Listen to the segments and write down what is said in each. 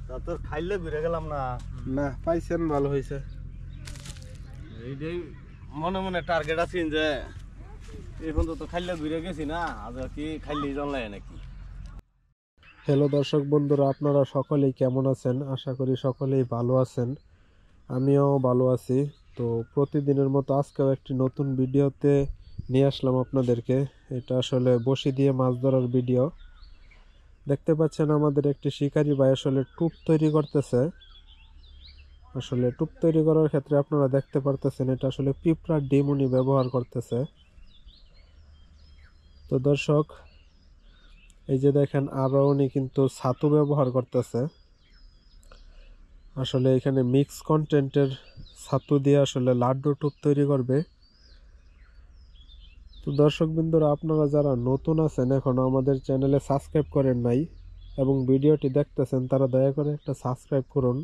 তা তোর খাইলে ঘুরে গেলাম না। না পাইছেন, ভালো হয়েছে। এইটাই মনে মনে টার্গেট আছে যে এই পর্যন্ত তো খাইলে ঘুরে গেছি না, আজ কি খাইলেই জনলাই নাকি। হ্যালো দর্শক বন্ধুরা, আপনারা সকলেই কেমন আছেন? আশা করি সকলেই ভালো আছেন। আমিও ভালো আছি। তো প্রতিদিনের মতো আজকেও একটি নতুন ভিডিওতে নিয়ে আসলাম আপনাদেরকে। এটা আসলে বড়শি দিয়ে মাছ ধরার ভিডিও। দেখতে পাচ্ছেন আমাদের একটি শিকারি ভাই আসলে টুপ তৈরি করতেছে। আসলে টুপ তৈরি করার ক্ষেত্রে আপনারা দেখতে পারতেছেন এটা আসলে পিঁপড়ার ডিম উনি ব্যবহার করতেছে। তো দর্শক, এই যে দেখেন আরো উনি কিন্তু ছাতু ব্যবহার করতেছে। আসলে এখানে মিক্স কন্টেন্টের ছাতু দিয়ে আসলে লাড্ডু টুপ তৈরি করবে। তো দর্শক বিন্দুরা, আপনারা যারা নতুন আছেন এখনো আমাদের চ্যানেলে সাবস্ক্রাইব করেন নাই এবং ভিডিওটি দেখতেছেন, তারা দয়া করে একটা সাবস্ক্রাইব করুন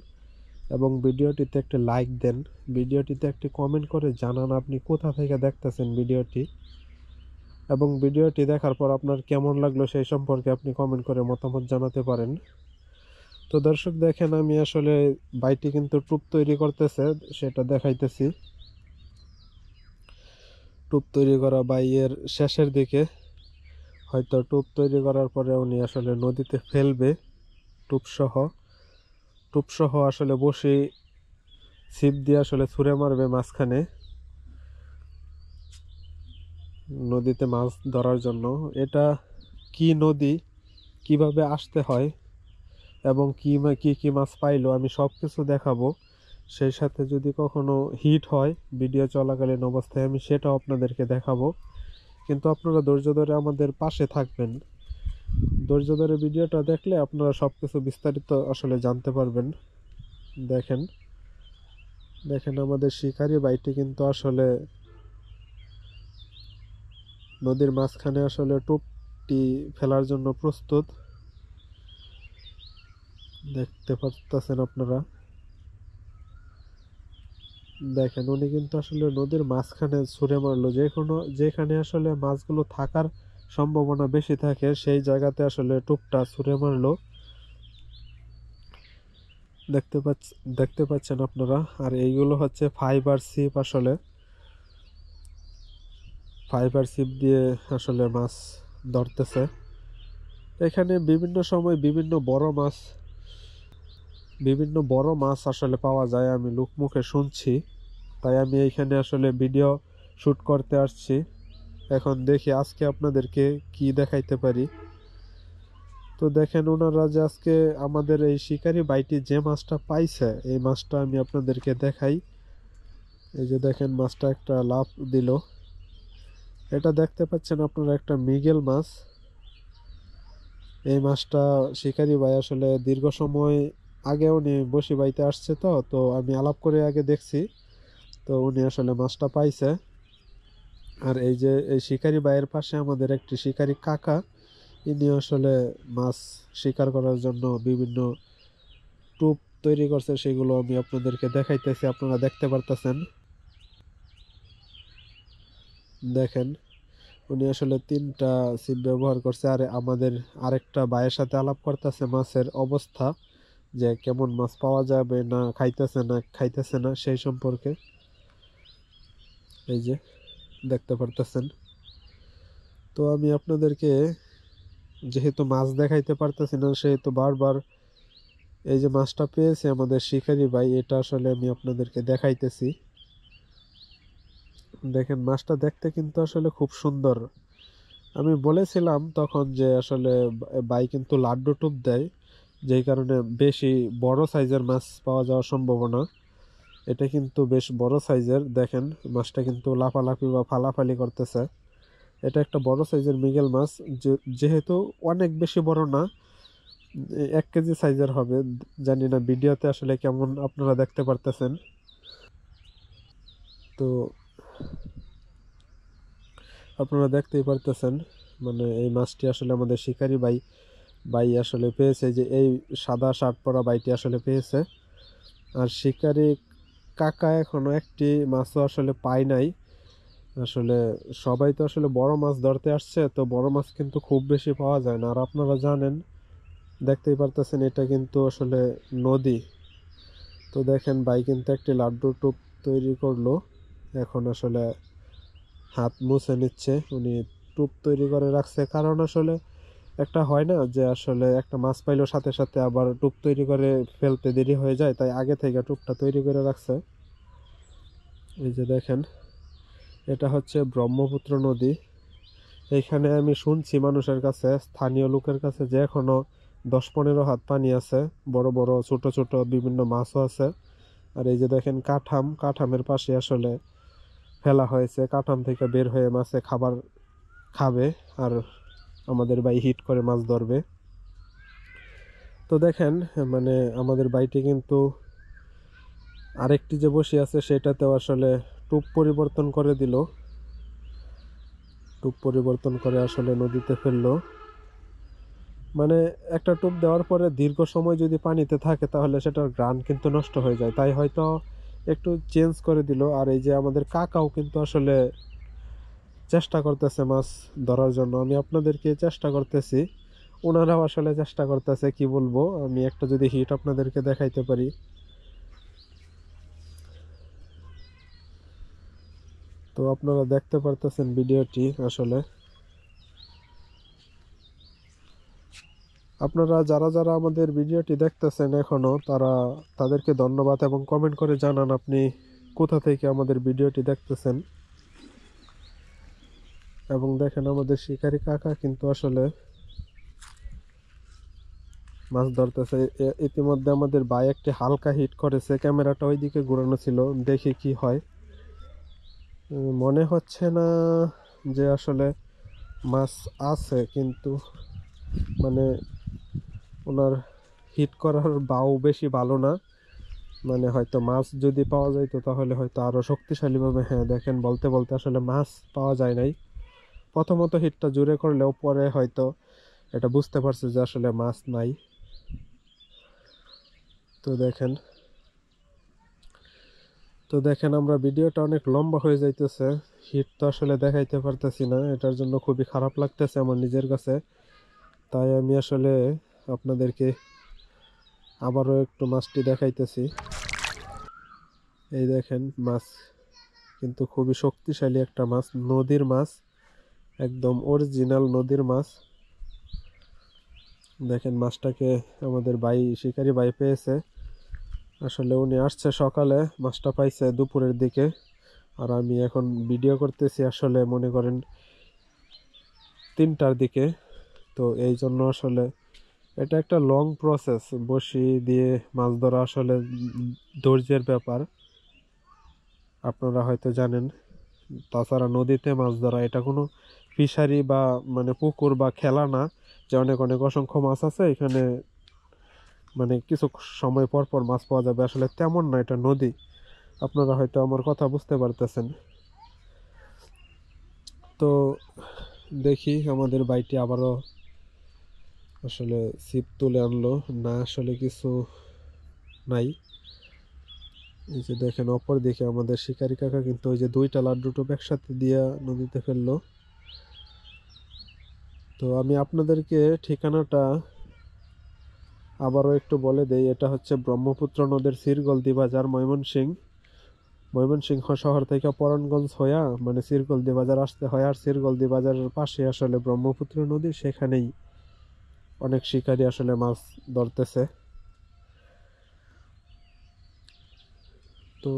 এবং ভিডিওটিতে একটা লাইক দেন। ভিডিওটিতে একটি কমেন্ট করে জানান আপনি কোথা থেকে দেখতেছেন ভিডিওটি, এবং ভিডিওটি দেখার পর আপনার কেমন লাগলো সেই সম্পর্কে আপনি কমেন্ট করে মতামত জানাতে পারেন। তো দর্শক দেখেন, আমি আসলে বাইটি কিন্তু টুপ তৈরি করতেছে, সেটা দেখাইতেছি। টুপ তৈরি করা বাইয়ের শেষের দিকে, হয়তো টুপ তৈরি করার পরে উনি আসলে নদীতে ফেলবে টুপসহ আসলে বসি ছিপ দিয়ে আসলে ছুঁড়ে মারবে মাঝখানে নদীতে মাছ ধরার জন্য। এটা কি নদী, কিভাবে আসতে হয় এবং কি কি মাছ পাইলো আমি সব কিছু দেখাবো। সেই সাথে যদি কখনো হিট হয় ভিডিও চলাকালীন অবস্থায় আমি সেটাও আপনাদেরকে দেখাবো। কিন্তু আপনারা ধৈর্য ধরে আমাদের পাশে থাকবেন। ধৈর্য ধরে ভিডিওটা দেখলে আপনারা সবকিছু বিস্তারিত আসলে জানতে পারবেন। দেখেন দেখেন আমাদের শিকারি বাইটি কিন্তু আসলে নদীর মাঝখানে আসলে টোপটি ফেলার জন্য প্রস্তুত। দেখতে পাচ্ছেন আপনারা, দেখেন উনি কিন্তু আসলে নদীর মাঝখানে ছুঁড়ে মারলো। যেখানে আসলে মাছগুলো থাকার সম্ভাবনা বেশি থাকে সেই জায়গাতে আসলে টোপটা ছুঁড়ে মারলো। দেখতে পাচ্ছেন আপনারা। আর এইগুলো হচ্ছে ফাইবার সিপ, আসলে ফাইবার সিপ দিয়ে আসলে মাছ ধরতেছে। এখানে বিভিন্ন সময় বিভিন্ন বড় মাছ আসলে পাওয়া যায়, আমি লোকমুখে শুনছি। তাই আমি এইখানে আসলে ভিডিও শুট করতে আসছি। এখন দেখি আজকে আপনাদেরকে কি দেখাইতে পারি। তো দেখেন ওনারা যে আজকে আমাদের এই শিকারি বাইটি যে মাছটা পাইছে, এই মাছটা আমি আপনাদেরকে দেখাই। এই যে দেখেন মাছটা একটা লাফ দিল। এটা দেখতে পাচ্ছেন আপনারা একটা মৃগেল মাছ। এই মাছটা শিকারি ভাই আসলে দীর্ঘ সময় আগে উনি বসি বাইতে আসছে, তো আমি আলাপ করে আগে দেখছি। তো উনি আসলে মাছটা পাইছে। আর এই যে এই শিকারি ভাইয়ের পাশে আমাদের একটি শিকারি কাকা, ইনি আসলে মাছ শিকার করার জন্য বিভিন্ন টোপ তৈরি করছে, সেগুলো আমি আপনাদেরকে দেখাইতেছি, আপনারা দেখতে পারতেছেন। দেখেন উনি আসলে 3টা ছিপ ব্যবহার করছে। আর আমাদের আরেকটা ভাইয়ের সাথে আলাপ করতেছে মাছের অবস্থা, যে কেমন মাছ পাওয়া যাবে না খাইতেছে না সেই সম্পর্কে। এই যে দেখতে পারতেছেন। তো আমি আপনাদেরকে যেহেতু মাছ দেখাইতে পারতেছি না, সেহেতু বারবার এই যে মাছটা পেয়েছে আমাদের শিকারি ভাই, এটা আসলে আমি আপনাদেরকে দেখাইতেছি। দেখেন মাছটা দেখতে কিন্তু আসলে খুব সুন্দর। আমি বলেছিলাম তখন যে আসলে ভাই কিন্তু লাড্ডু টোপ দেয়, যেই কারণে বেশি বড় সাইজের মাছ পাওয়া যাওয়ার সম্ভাবনা। এটা কিন্তু বেশ বড় সাইজের। দেখেন মাছটা কিন্তু লাফালাফি বা ফালাফালি করতেছে। এটা একটা বড় সাইজের মৃগেল মাছ, যেহেতু অনেক বেশি বড় না, 1 কেজি সাইজের হবে। জানি না ভিডিওতে আসলে কেমন আপনারা দেখতে পারতেছেন। তো আপনারা দেখতেই পারতেছেন, মানে এই মাছটি আসলে আমাদের শিকারি ভাই আসলে পেয়েছে, যে এই সাদা শার্ট পরা ভাইটি আসলে পেয়েছে। আর শিকারি কাকা এখনো একটি মাছও আসলে পায় নাই। আসলে সবাই তো আসলে বড় মাছ ধরতে আসছে, তো বড় মাছ কিন্তু খুব বেশি পাওয়া যায় না। আর আপনারা জানেন দেখতেই পারতেছেন এটা কিন্তু আসলে নদী। তো দেখেন ভাই কিন্তু একটি লাড্ডু টোপ তৈরি করলো, এখন আসলে হাত মুছে নিচ্ছে। উনি টোপ তৈরি করে রাখছে, কারণ আসলে একটা হয় না যে আসলে একটা মাছ পাইলো সাথে সাথে আবার টোপ তৈরি করে ফেলতে দেরি হয়ে যায়, তাই আগে থেকে টোপটা তৈরি করে রাখছে। এই যে দেখেন এটা হচ্ছে ব্রহ্মপুত্র নদী। এইখানে আমি শুনছি মানুষের কাছে, স্থানীয় লোকের কাছে, যে এখনো 10-15 হাত পানি আছে, বড় বড় ছোট ছোট বিভিন্ন মাছও আছে। আর এই যে দেখেন কাঠামের পাশে আসলে ফেলা হয়েছে, কাঠাম থেকে বের হয়ে মাছে খাবার খাবে, আর আমাদের ভাই হিট করে মাছ ধরবে। তো দেখেন মানে আমাদের বাইটি কিন্তু আরেকটি যে বসি আছে সেটাতেও আসলে টোপ পরিবর্তন করে দিল, টোপ পরিবর্তন করে আসলে নদীতে ফেললো। মানে একটা টোপ দেওয়ার পরে দীর্ঘ সময় যদি পানিতে থাকে তাহলে সেটার ঘ্রাণ কিন্তু নষ্ট হয়ে যায়, তাই হয়তো একটু চেঞ্জ করে দিল। আর এই যে আমাদের কাকাও কিন্তু আসলে চেষ্টা করতেছে মাছ ধরার জন্য, আমি আপনাদেরকে চেষ্টা করতেছি, ওনারাও আসলে চেষ্টা করতেছে। কি বলবো, আমি একটা যদি হিট আপনাদেরকে দেখাইতে পারি। তো আপনারা দেখতে পারতেছেন ভিডিওটি। আসলে আপনারা যারা যারা আমাদের ভিডিওটি দেখতেছেন এখনো, তাদেরকে ধন্যবাদ, এবং কমেন্ট করে জানান আপনি কোথা থেকে আমাদের ভিডিওটি দেখতেছেন। এবং দেখেন আমাদের শিকারী কাকা কিন্তু আসলে মাছ ধরতেছে। ইতিমধ্যে আমাদের ভাই একটি হালকা হিট করেছে, ক্যামেরাটা ওইদিকে ঘুরানো ছিল, দেখি কি হয়। মনে হচ্ছে না যে আসলে মাছ আছে, কিন্তু মানে ওনার হিট করার বাও বেশি ভালো না। মানে হয়তো মাছ যদি পাওয়া যাইতো তাহলে হয়তো আরো শক্তিশালীভাবে, হ্যাঁ দেখেন বলতে বলতে আসলে মাছ পাওয়া যায় নাই। প্রথমত হিটটা জোরে করলেও পরে হয়তো এটা বুঝতে পারছে যে আসলে মাছ নাই। তো দেখেন আমরা ভিডিওটা অনেক লম্বা হয়ে যাইতেছে, হিট তো আসলে দেখাইতে পারতেছি না, এটার জন্য খুবই খারাপ লাগতেছে আমার নিজের কাছে। তাই আমি আসলে আপনাদেরকে আবারও একটু মাছটি দেখাইতেছি। এই দেখেন মাছ কিন্তু খুবই শক্তিশালী একটা মাছ, নদীর মাছ, একদম অরিজিনাল নদীর মাছ। দেখেন মাছটাকে আমাদের শিকারী ভাই পেয়েছে। আসলে উনি আসছে সকালে, মাছটা পাইছে দুপুরের দিকে, আর আমি এখন ভিডিও করতেছি আসলে মনে করেন 3টার দিকে। তো এই জন্য আসলে এটা একটা লং প্রসেস, বড়শি দিয়ে মাছ ধরা আসলে ধৈর্যের ব্যাপার, আপনারা হয়তো জানেন। তাছাড়া নদীতে মাছ ধরা এটা কোনো ফিশারি বা মানে পুকুর বা খেলা না, যে অনেক অনেক অসংখ্য মাছ আছে এখানে, মানে কিছু সময় পর পর মাছ পাওয়া যাবে, আসলে তেমন না, এটা নদী। আপনারা হয়তো আমার কথা বুঝতে পারতেছেন। তো দেখি আমাদের বাইটি আবারও আসলে ছিপ তুলে আনলো না, আসলে কিছু নাই। এই যে দেখেন অপর দিকে আমাদের শিকারী কাকা কিন্তু ওই যে 2টা লাড্ডু টোপ একসাথে দিয়া নদীতে ফেললো। তো আমি আপনাদেরকে ঠিকানাটা আবারও একটু বলে দেই, এটা হচ্ছে ব্রহ্মপুত্র নদীর শিরগলদি বাজার, ময়মনসিংহ শহর থেকে পরাণগঞ্জ হইয়া মানে শিরগলদি বাজার আসতে হয়, আর শিরগলদি বাজারের পাশে আসলে ব্রহ্মপুত্র নদী, সেখানেই অনেক শিকারী আসলে মাছ ধরতেছে। তো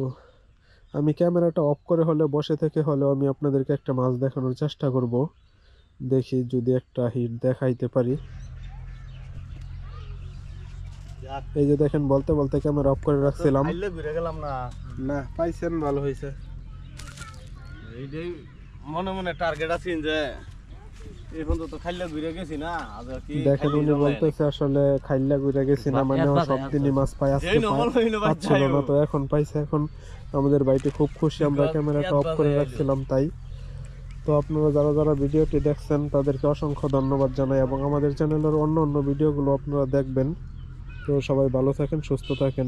আমি ক্যামেরাটা অফ করে হলে বসে থেকে হলেও আমি আপনাদেরকে একটা মাছ দেখানোর চেষ্টা করব, দেখি যদি একটা হিট দেখাইতে পারি। এই যে দেখেন বলতে বলতে ক্যামেরা অফ করে রাখছিলাম। ঘুরে গেলাম না, না পাইছেন, ভালো হয়েছে। এইটাই মনে মনে টার্গেট আছে যে এখন তো খাইলে ঘুরে গেছি না, আজ কি দেখেন উনি বলতেছে আসলে খাইলা ঘুরে গেছি না, মানে সব দিনই মাছ পাই, আজকে পাচ্ছিল না, তো এখন পাইছে। এখন আমাদের বাড়িতে খুব খুশি, আমরা ক্যামেরাটা অফ করে রাখছিলাম তাই। তো আপনারা যারা যারা ভিডিওটি দেখছেন তাদেরকে অসংখ্য ধন্যবাদ জানাই, এবং আমাদের চ্যানেলের অন্য অন্য ভিডিওগুলো আপনারা দেখবেন। তো সবাই ভালো থাকেন, সুস্থ থাকেন।